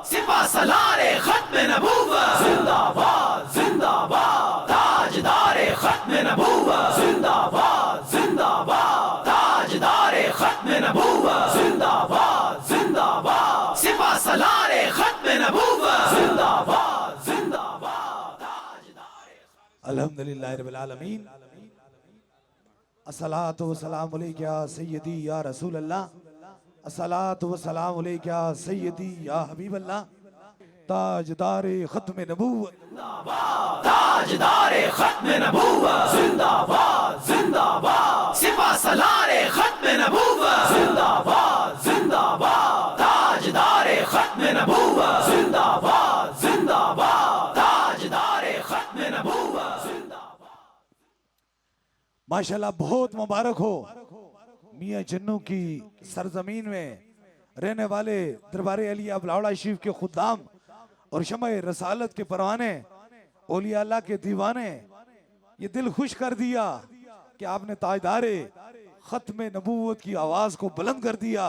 सिपा सलारे खत्म नबूवत जिंदाबाद जिंदाबाद, ताजदारे खत्म नबूवत जिंदाबाद जिंदाबाद, ताजदारे खत्म नबूवत जिंदाबाद जिंदाबाद, सिपा सलारे खत्म नबूवत जिंदाबाद जिंदाबाद, ताजदारे। अल्हम्दुलिल्लाह रब्बिल आलमीन, अस्सलातु वस्सलामु अलैका या सय्यदी या रसूल अल्लाह, अस्सलातु वस्सलामु अलैका या सय्यदी या हबीब अल्लाह, ताजदारे खत्म नबूवत ताजदारे खत्म नबूवत जिंदाबाद जिंदाबाद, सिपा सलारे खत्म नबूवत जिंदाबाद जिंदाबाद, ताजदारे खत्म नबूवत जिंदाबाद जिंदाबाद, ताजदारे खत्म नबूवत जिंदाबाद। माशाल्लाह बहुत मुबारक हो मियाँ जन्नू की सरजमीन में रहने वाले दरबार अलिया बिलावड़ा शरीफ के खुदाम और शमअ रसालत के परवाने, औलिया अल्लाह के दीवाने। ये दिल खुश कर दिया कि आपने ताजदारे खत्म नबूवत की आवाज को बुलंद कर दिया।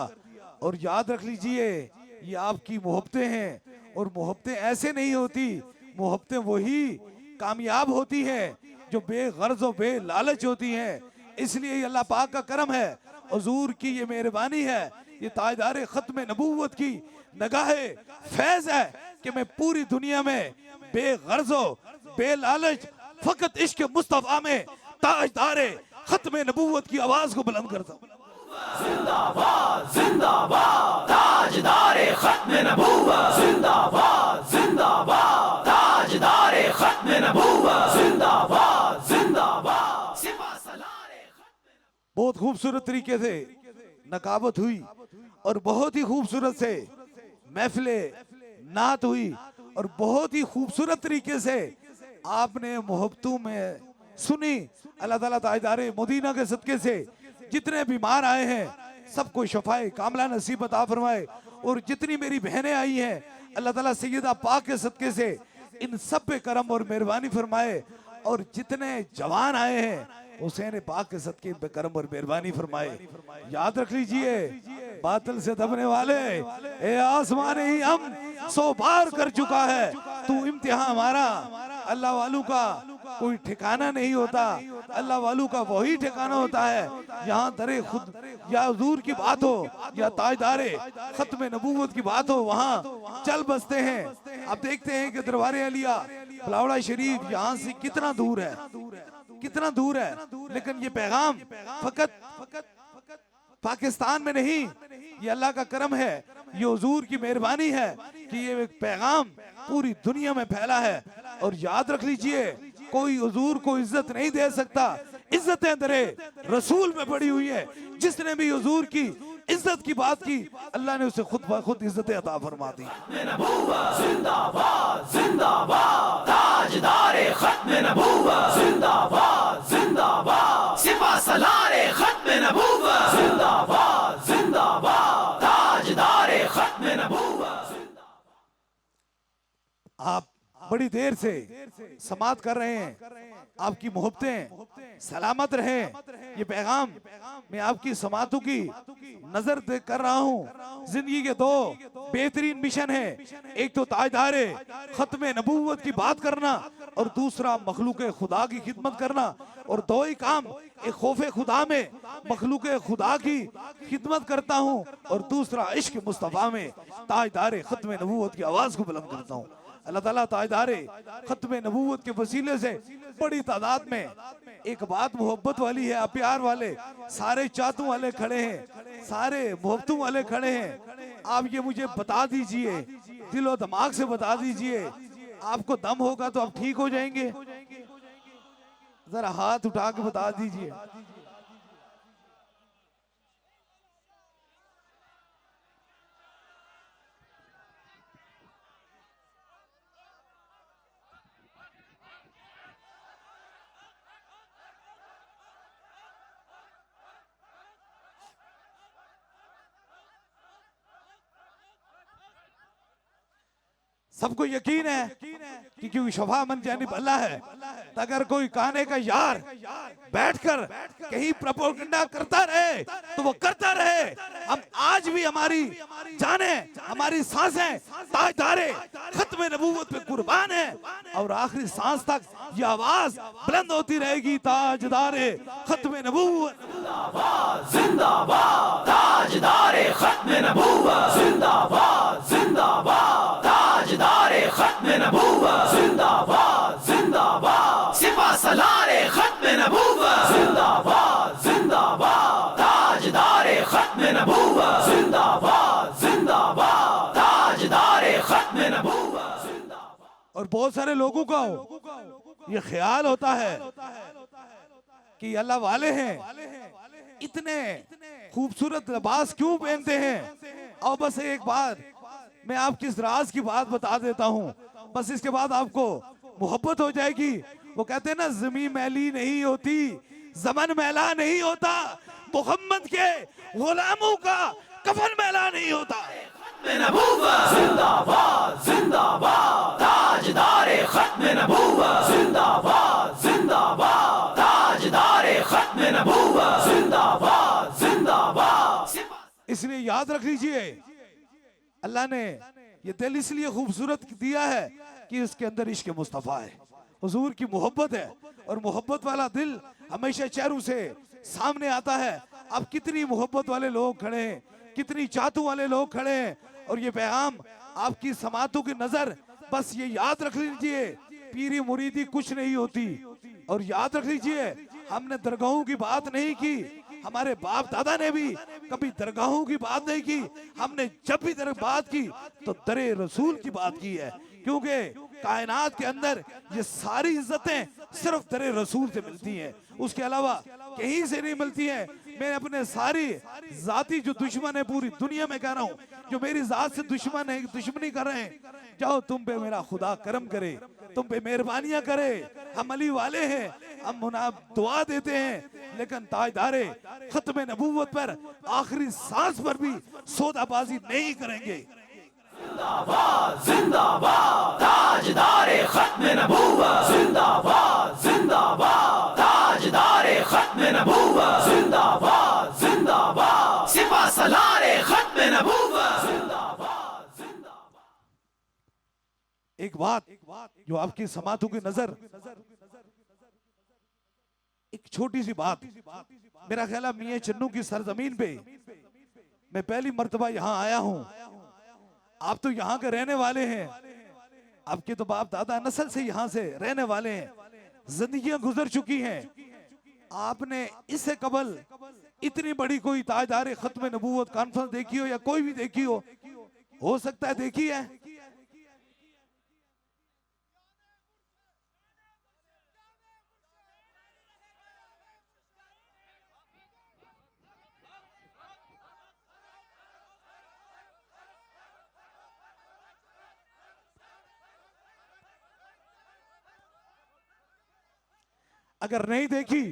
और याद रख लीजिए ये आपकी मोहब्बतें हैं, और मोहब्बतें ऐसे नहीं होती, मोहब्बतें वही कामयाब होती हैं जो बेगर्ज और बेलालच होती हैं। इसलिए ये अल्लाह पाक का करम है, हुजूर की ये मेहरबानी है, ये ताजदारे खत्म नबूवत की नगाहे फैज है कि मैं पूरी दुनिया में बेगर्जो बेलालच फकत इश्क मुस्तफा में ताजदारे खत्म नबूवत की आवाज को बुलंद करता हूँ। जिंदाबाद जिंदाबाद, ताजदारे खत्म नबूवत जिंदाबाद जिंदाबाद, ताजदारे खत्म नबूवत जिंदाबाद जिंदाबाद, सिपा सलारे खत्म। बहुत खूबसूरत तरीके से नकाबत हुई और बहुत ही खूबसूरत से महफिले नात हुई और बहुत ही खूबसूरत तरीके से आपने मोहब्बतों में सुनी। अल्लाह ताला ताजदारे मदीना के सदके से जितने बीमार आए हैं सबको शफाए कामला नसीब अता फरमाए, और जितनी मेरी बहनें आई हैं अल्लाह ताला सैयदा पाक के सदके से इन सब पे करम और मेहरबानी फरमाए, और जितने जवान आए हैं हुसैन पाक के सदके पे करम और मेहरबानी फरमाए। याद रख लीजिए बातिल से दबने वाले ए आसमान ही हम 100 बार कर चुका है, तू इम्तिहान हमारा। अल्लाह वालों का कोई ठिकाना नहीं होता, अल्लाह वालों का वही ठिकाना होता है। यहाँ दरे खुद या हुजूर की बात हो या ताजदारे खत्म नबूवत की बात हो, वहाँ चल बसते हैं। अब देखते हैं कि दरबार अलिया बिलावड़ा शरीफ यहाँ से कितना दूर है, कितना दूर है, लेकिन ये पैगाम फकत पाकिस्तान में नहीं, ये अल्लाह का करम है, ये हुजूर की मेहरबानी है कि ये पैगाम पूरी दुनिया में फैला है। और याद रख लीजिए कोई हुजूर को इज्जत नहीं दे सकता, इज्जतें दरे रसूल में पड़ी हुई है। जिसने भी हुजूर की इज्जत की बात की अल्लाह ने उसे खुद ब खुद इज्जतें अता फरमा दी। जिंदाबाद जिंदाबाद, ताजदारे खत्म नबूवत जिंदाबाद जिंदाबाद, सिपा सलारे खत्म नबूवत जिंदाबाद जिंदाबाद, ताजदारे खत्म नबूवत जिंदाबाद। आप बड़ी देर से समात कर रहे हैं, आपकी मोहब्बतें सलामत रहें। ये पैगाम मैं आपकी समातों की नजर देख कर रहा हूँ। जिंदगी के दो बेहतरीन मिशन है, एक तो ताजदारे खत्म नबूवत की बात करना और दूसरा मखलूक खुदा की खिदमत करना। और दो ही काम, एक खौफे खुदा में मखलूक खुदा की खिदमत करता हूँ और दूसरा इश्क मुस्तफा में ताजदारे खत्म नबूवत की आवाज को बुलंद करता हूँ। अल्लाह ताला ताजदारे खत्म नबूवत के वसीले से बड़ी तादाद में, एक बात मोहब्बत वाली है, प्यार वाले सारे चाहतों वाले खड़े हैं, सारे मोहब्बतों वाले खड़े हैं। आप ये मुझे बता दीजिए, दिलो दिमाग से बता दीजिए, आपको दम होगा तो आप ठीक हो जाएंगे। जरा हाथ उठा के बता दीजिए। सबको यकीन है कि क्योंकि शफा मन जानिब अल्लाह है। तो अगर कोई कहने का यार बैठकर कहीं प्रोपेगेंडा करता रहे तो वो करता रहे। हम आज भी हमारी जाने, हमारी सांसें ताजदारे खत्म नबूवत पे कुर्बान है और आखिरी सांस तक ये आवाज बुलंद होती रहेगी, ताजदारे खत्म नबूवत जिंदाबाद, ताजदारे खत्म नबूवत जिंदाबाद, जिंदाबाद, ताजदारे खत्म नबूवत जिंदाबाद, जिंदाबाद, सिपा सलारे खत्म नबूवत जिंदाबाद, जिंदाबाद, ताजदारे खत्म नबूवत जिंदाबाद, जिंदाबाद, ताजदारे खत्म नबूवत जिंदाबाद। और बहुत सारे लोगों का ये ख्याल होता है कि अल्लाह वाले हैं, इतने खूबसूरत लिबास क्यों पहनते हैं। और बस एक बात मैं आपकी इस राज की बात बता देता हूँ, बस इसके बाद आपको मोहब्बत हो जाएगी। वो कहते हैं ना, जमीन मैली नहीं होती, जमन मैला नहीं होता, मोहम्मद के गुलामों का कफन मैला नहीं होता। जिंदाबाद, जिंदाबाद, ताजदारे खत्म नबूवत जिंदाबाद, जिंदाबाद, ताजदारे खत्म नबूवत जिंदाबाद, जिंदाबाद। इसलिए याद रख लीजिए, अल्लाह ने ये दिल इसलिए खूबसूरत दिया है कि इसके अंदर इश्क मुस्तफ़ा है, हुजूर की मोहब्बत है। और मोहब्बत वाला दिल हमेशा चेहरों से सामने आता है। अब कितनी मोहब्बत वाले लोग खड़े हैं, कितनी चाहतों वाले लोग खड़े हैं। और ये पैगाम आपकी समातों की नजर, बस ये याद रख लीजिए, पीरी मुरीदी कुछ नहीं होती। और याद रख लीजिए, हमने दरगाहों की बात नहीं की, हमारे बाप दादा ने भी कभी दरगाहों की बात नहीं की। हमने जब भी बात की तो दरे रसूल की बात की है, क्योंकि कायनात के अंदर ये सारी इज्जतें सिर्फ दरे रसूल से मिलती हैं, उसके अलावा कहीं से नहीं मिलती हैं। मैं अपने सारी जाती जो दुश्मन है पूरी दुनिया में कह रहा हूँ, जो मेरी जात से दुश्मन है, दुश्मनी कर रहे हैं, जाओ तुम पे मेरा खुदा करम करे, तुम पे मेहरबानियां करे। हम अली वाले हैं, हम दुआ देते हैं, लेकिन ताजदारे खत्म नबूवत पर आखिरी सांस पर भी सौदाबाजी नहीं करेंगे। जिंदाबाद, जिंदाबाद, ताजदारे खत्म नबूवत जिंदाबाद, जिंदाबाद, ताजदारे खत्म नबूवत जिंदाबाद, जिंदाबाद, सिपा सलारे खत्म नबूवत जिंदाबाद, जिंदाबाद। एक बात जो आपकी समातों की नजर, एक छोटी सी बात, मेरा ख्याल है मियां चन्नू की सरजमीन पे मैं पहली मर्तबा यहाँ आया हूँ। आप तो यहाँ के रहने वाले हैं, आपके तो बाप दादा नस्ल से यहाँ से रहने वाले हैं, जिंदगियां गुजर चुकी हैं। आपने इससे कबल इतनी बड़ी कोई ताजदारे खत्म नबूवत कॉन्फ्रेंस देखी हो या कोई भी देखी हो सकता है देखी है। अगर नहीं देखी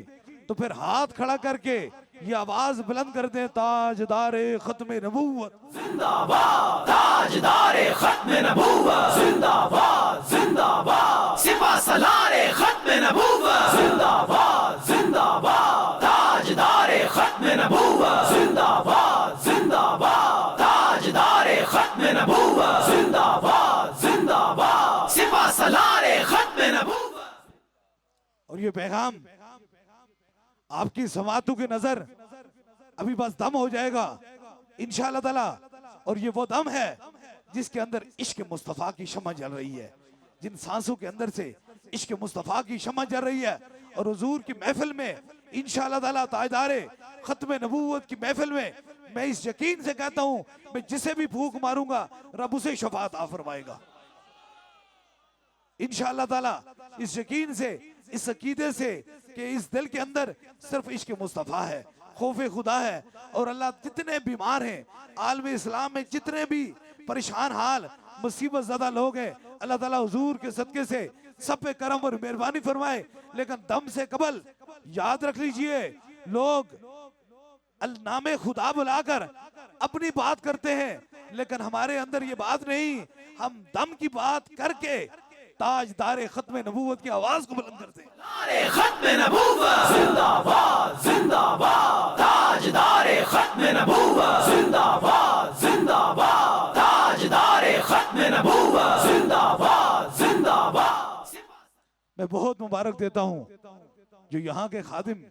तो फिर हाथ खड़ा करके ये आवाज बुलंद कर दे, ताजदारे खत्म नबूवत जिंदाबाद, ताजदारे खत्म नबूवत जिंदाबाद, जिंदाबाद, सिपा सलारे खत्म नबूवत जिंदाबाद, जिंदाबाद, ताजदारे खत्म नबूवत जिंदाबाद, जिंदाबाद, ताजदारे खत्म नबूवत जिंदाबाद, जिंदाबाद, सिपा सलारे खत्म नबूवत। और ये पैगाम आपकी समातों की नजर अभी बस दम हो जाएगा इंशाअल्लाह ताला। और ये वो दम है जिसके अंदर इश्क मुस्तफ़ा की शम्मा जल रही है, जिन सांसों के अंदर से इश्क मुस्तफ़ा की शम्मा जल रही है। और हुजूर की महफिल में इंशाअल्लाह ताला ताजदारे खत्म नबूवत की महफिल में मैं इस यकीन से कहता हूँ, मैं जिसे भी फूंक मारूंगा रब उसे शफाअत अता फरमाएगा इंशाअल्लाह ताला। इस यकीन से, इस अकीदे से कि इस दिल के अंदर सिर्फ इश्क मुस्तफ़ा है, खौफ खुदा है। और अल्लाह जितने बीमार हैं आलम इस्लाम में, जितने भी परेशान हाल मुसीबत ज़्यादा लोग हैं, अल्लाह ताला हुजूर के सदके से सब पे करम और मेहरबानी फरमाए। लेकिन दम से कबल याद रख लीजिए, लोग नामे खुदा बुलाकर अपनी बात करते हैं, लेकिन हमारे अंदर ये बात नहीं। हम दम की बात करके ताजदारे खत्म नबूवत की आवाज को बुलंद करते हैं। खत्म नबूवत जिंदाबाद, जिंदाबाद, ताजदारे खत्म नबूवत जिंदाबाद, जिंदाबाद, ताजदारे खत्म नबूवत मैं बहुत मुबारक देता हूँ जो यहाँ के खादिम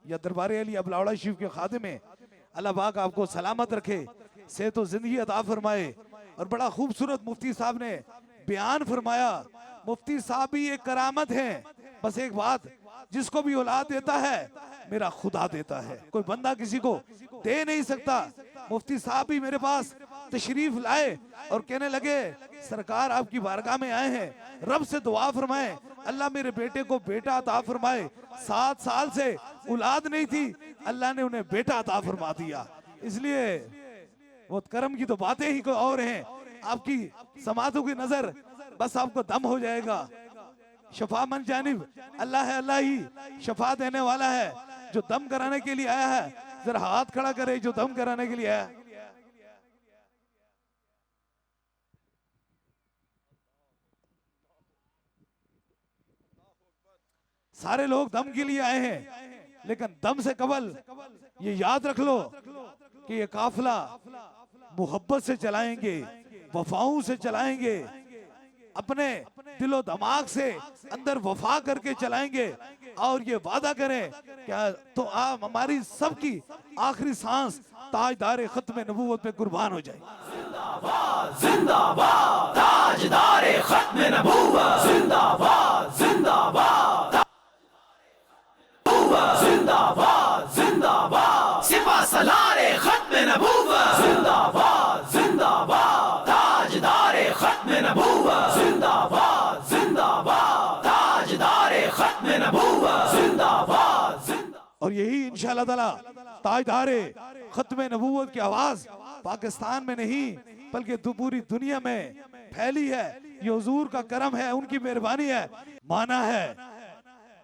या दरबार अली अबलावड़ा शरीफ के खादिम हैं। अल्लाह पाक आपको सलामत रखे, सेहत व जिंदगी अता फरमाए। और बड़ा खूबसूरत मुफ्ती साहब ने बयान फरमाया। मुफ्ती साहब भी एक करामत है। बस एक बात, जिसको भी औलाद देता है मेरा खुदा देता है, कोई बंदा किसी को दे नहीं सकता। मुफ्ती साहब भी मेरे पास तशरीफ लाए और कहने लगे सरकार आपकी बारगाह में आए हैं, रब से दुआ फरमाए अल्लाह मेरे बेटे को बेटा अता फरमाए। 7 साल से औलाद नहीं थी, अल्लाह ने उन्हें बेटा अता फरमा दिया। इसलिए वो करम की तो बातें ही कोई और हैं। आपकी समातों की नजर बस आपको दम हो जाएगा। शफा मन जानिब अल्लाह है, अल्लाह ही शफा देने वाला है। जो दम कराने के लिए आया है जरा हाथ खड़ा करे, जो दम कराने के लिए आया है। सारे लोग दम के लिए आए हैं, लेकिन दम से कबल ये याद रख लो कि ये काफिला मोहब्बत से चलाएंगे, वफाओं से चलाएंगे, अपने दिलो दिमाग से अंदर वफा करके चलाएंगे। और ये वादा करें क्या तो आप हमारी सबकी आखिरी सांस ताजदार खत्म नबूवत पे कुर्बान हो जाए। जिंदाबाद जिंदाबाद ताजदारे खत्म नबूवत, जिंदाबाद जिंदाबाद जिंदाबाद जिंदाबाद सिपा सलारे खत्म नबूवत, जिंदाबाद जिंदाबाद ताजदारे खत्म नबूवत, जिंदाबाद जिंदाबाद ताजदारे खत्म नबूवत, जिंदाबाद जिंदाबाद। और यही इंशाअल्लाह ताला ताजदारे खत्म नबूवत की आवाज पाकिस्तान में नहीं बल्कि पूरी दुनिया में फैली है। ये हुजूर का करम है, उनकी मेहरबानी है। माना है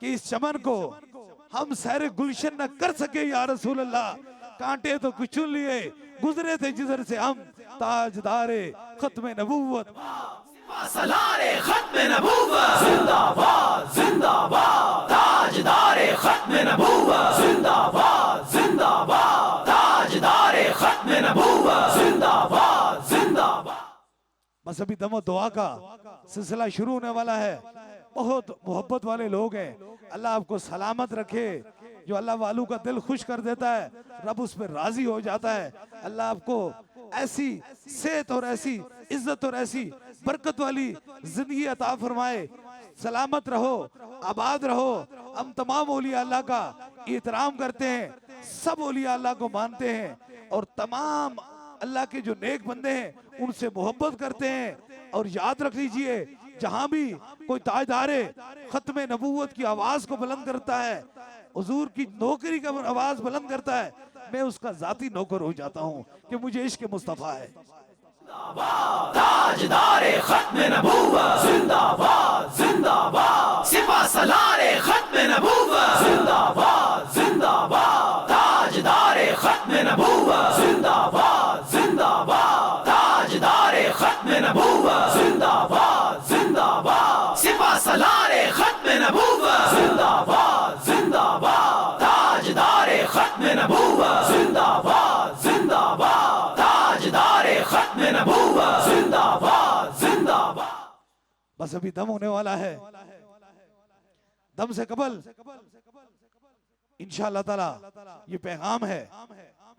कि इस चमन को हम सैर गुलशन न कर सके या रसूल अल्लाह, कांटे तो कुछ चुन लिए गुजरे थे जिधर से हम ताजदारे खत्म नबूवत, सलारे खत्म नबूवत, जिंदाबाद जिंदाबाद ताजदारे खत्म नबूवत, जिंदाबाद जिंदाबाद ताजदारे खत्म नबूवत, जिंदाबाद जिंदाबाद। बस अभी दमो दुआ का सिलसिला शुरू होने वाला है। बहुत मोहब्बत वाले लोग हैं, अल्लाह आपको सलामत रखे। जो अल्लाह वालों का दिल खुश कर देता है रब उस पर राजी हो जाता है। अल्लाह आपको ऐसी सेहत और ऐसी इज्जत और ऐसी बरकत वाली जिंदगी अता फरमाए। सलामत रहो, आबाद रहो। हम तमाम औलिया अल्लाह का एहतराम करते हैं, सब औलिया अल्लाह को मानते हैं और तमाम अल्लाह के जो नेक बंदे हैं उनसे मोहब्बत करते हैं। और याद रख लीजिए जहां भी कोई ताजदारे खत्म नबूवत की आवाज को बुलंद करता है, हुजूर की नौकरी का आवाज बुलंद करता है, मैं उसका जाती नौकर हो जाता हूं कि मुझे इश्क मुस्तफा है। ताजदारे खत्म नबूवत, जिंदाबाद जिंदाबाद सिपा सलारे खत्म नबूवत, जिंदाबाद जिंदाबाद ताजदारे खत्म नबूवत, जिंदाबाद जिंदाबाद ताजदारे खत्म नबूवत, जिंदाबाद जिंदाबाद सिपा सलारे खत्म नबूवत, जिंदाबाद जिंदाबाद ताजदारे खत्म नबूवत, जिंदाबाद जिंदाबाद ताजदारे खत्म नबूवत, जिंदाबाद जिंदाबाद। बस अभी दम होने वाला है। दम से कबल इंशाअल्लाह ताला ये पैगाम है,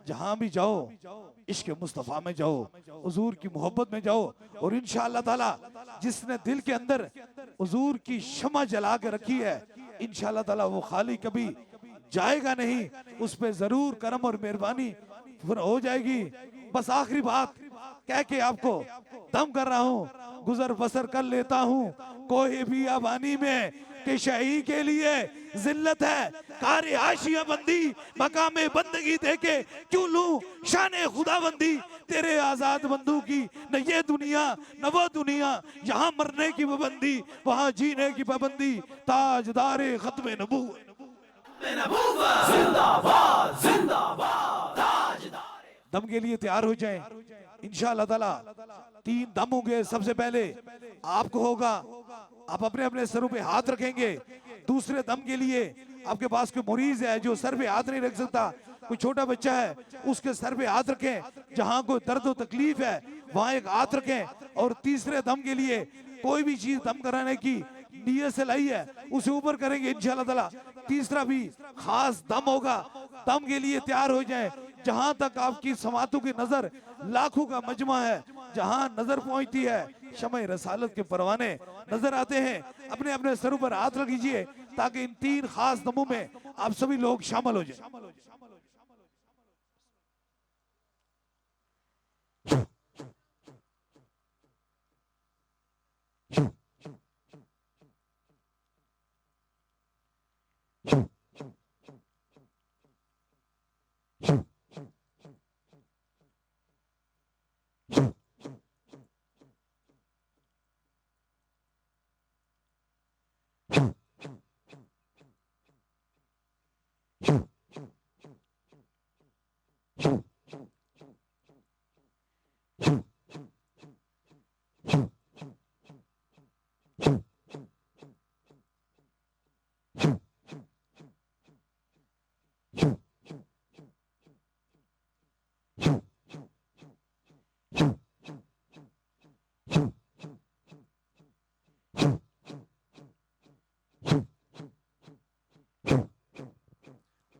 जहां भी जाओ इश्क मुस्तफा में जाओ, हुजूर की मोहब्बत में जाओ। और इंशाअल्लाह ताला जिसने दिल के अंदर हुजूर की शमा जला के रखी है इंशाअल्लाह ताला वो खाली कभी जाएगा नहीं, उस पे जरूर करम और मेहरबानी हो जाएगी। बस आखिरी बात कह के आपको दम कर रहा हूँ, गुजर बसर कर लेता हूँ कोई भी आबानी में कि शाही के लिए जिल्लत है कारी आशिया बंदी, मकामे बंदगी देके क्यों लूं शाने खुदाबंदी। तेरे आजाद बंदू की न ये दुनिया न वो दुनिया, यहाँ मरने की पाबंदी वहाँ जीने की पाबंदी। ताजदारे खत्म नबूवत, जिंदाबाद जिंदाबाद ताजदारे। दम के लिए तैयार हो जाएं। इंशाअल्लाह ताला 3 दम होंगे। सबसे पहले आपको होगा, आप अपने अपने सरों पे हाथ रखेंगे। दूसरे दम के लिए आपके पास कोई मरीज है जो सर पे हाथ नहीं रख सकता, कोई छोटा बच्चा है उसके सर पे हाथ रखें। जहां कोई दर्द और तकलीफ है वहां एक हाथ रखें। और तीसरे दम के लिए कोई भी चीज दम कराने की नीयत से लाई है उसे ऊपर करेंगे इंशाअल्लाह ताला। तीसरा भी खास दम होगा, दम के लिए तैयार हो जाए। जहां तक आपकी समातों की नजर लाखों का मजमा है, जहां नजर पहुंचती है शमए रसालत के परवाने नजर आते हैं। अपने अपने सरों पर हाथ रख लीजिए ताकि इन 3 खास दमों में आप सभी लोग शामिल हो जाए।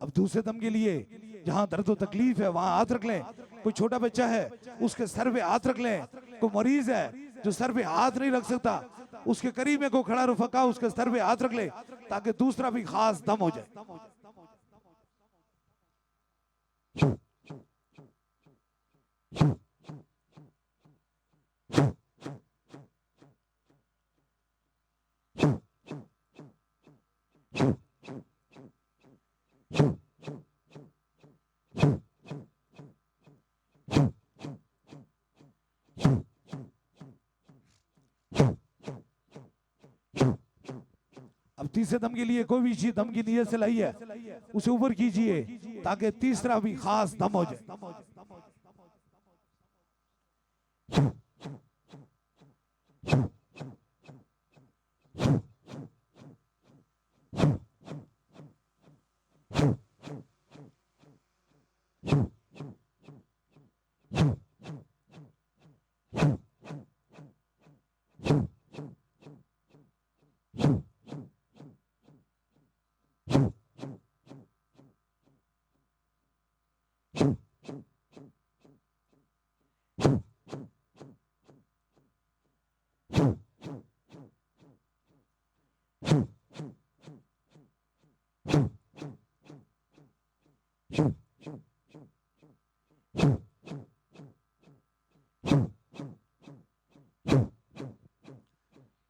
अब दूसरे दम के लिए जहां दर्द और तकलीफ है वहां हाथ रख लें। कोई छोटा बच्चा है उसके सर पे हाथ रख लें। कोई मरीज है जो सर पे हाथ नहीं रख सकता उसके करीब में कोई खड़ा रुफका उसके सर पे हाथ रख ले ताकि दूसरा भी खास दम हो जाए। अब तीसरे दम के लिए कोई भी चीज दम की नीयत से लाई है उसे ऊपर कीजिए ताकि तीसरा भी खास दम हो जाए।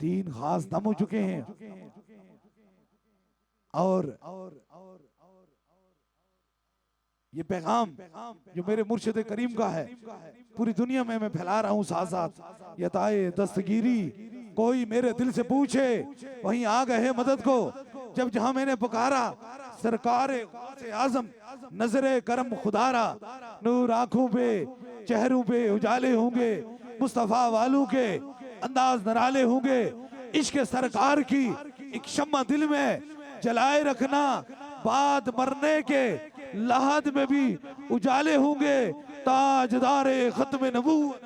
तीन खास दम हो चुके हैं और ये पैगाम जो मेरे मुर्शिद करीम का है पूरी दुनिया में मैं फैला रहा हूँ। साथ साथ यताए दस्तगीरी कोई मेरे दिल से पूछे वहीं आ गए मदद को। जब जहां मैंने पुकारा सरकार से आजम नजरे करम खुदारा, नूर आंखों पे चेहरों पे उजाले होंगे, मुस्तफा वालों के अंदाज नराले होंगे। इश्क सरकार की एक शम्मा दिल में जलाए रखना, बाद मरने के लहद में भी उजाले होंगे। ताजदारे खत्म नबूवत,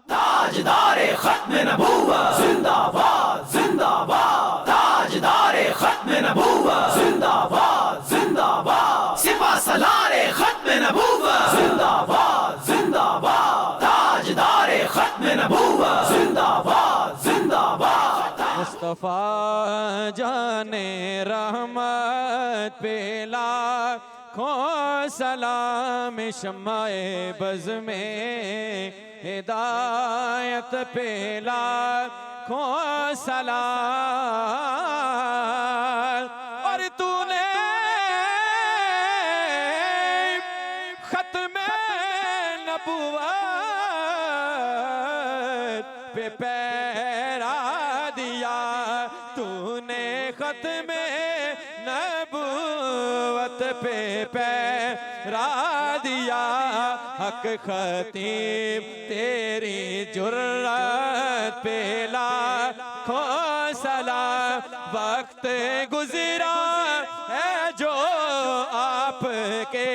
ताजदारे खत्म नबूवत जिंदाबाद जिंदाबाद, ताजदारे खत्म नबूवत जिंदाबाद जिंदाबाद, सिपा सलारे खत्म नबूवत जिंदाबाद जिंदाबाद, ताजदारे खत्म नबूवत जिंदाबाद जिंदाबाद। मुस्तफा जाने रहमत पे लाखों सलाम, शम्माए बज़ में हिदायत पे लाखों सलाम। और तूने खत्म नबुव्वत पे पैरा दिया, तूने खत्म नबुव्वत पे पैरा दिया। हक खतीब तेरी जुर्रत पे लाखों सलाम। वक्त गुजरा है जो आपके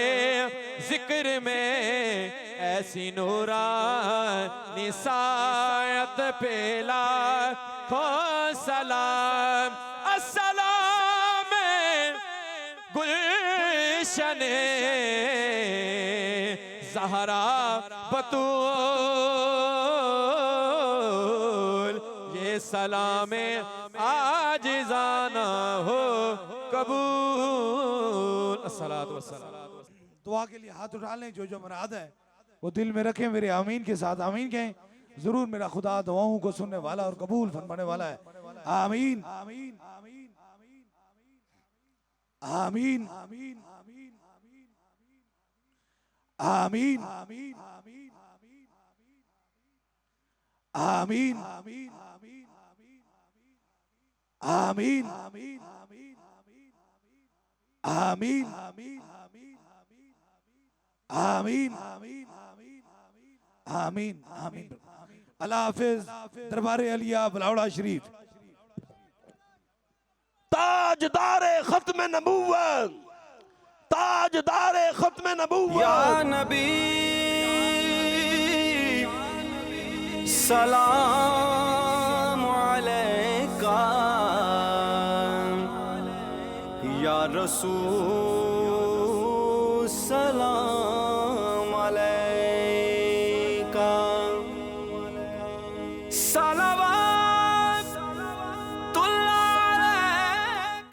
जिक्र में, ऐसी नूरानी सायत पेला खो सलाम अस्सलाम गुलशन ज़हरा बतूल ये सलाम आजिज़ाना हो कबूल। अस्सलातु वस्सलाम। दुआ के लिए हाथ उठा लें, जो जो मुराद है वो दिल में रखें, मेरे आमीन के साथ आमीन कहें। जरूर मेरा खुदा दुआओं को सुनने वाला और कबूल फरमाने वाला है। आमीन आमीन आमीन आमीन आमीन आमीन आमीन आमीन आमीन आमीन आमीन आमीन आमीन आमीन आमीन आमीन। अल्लाह हाफिज। दरबारे अलिया बलावड़ा शरीफ। ताजदारे खत्म नबूवत, ताजदारे खत्म नबूवत। या नबी सलाम अलैका, या रसूल सलाम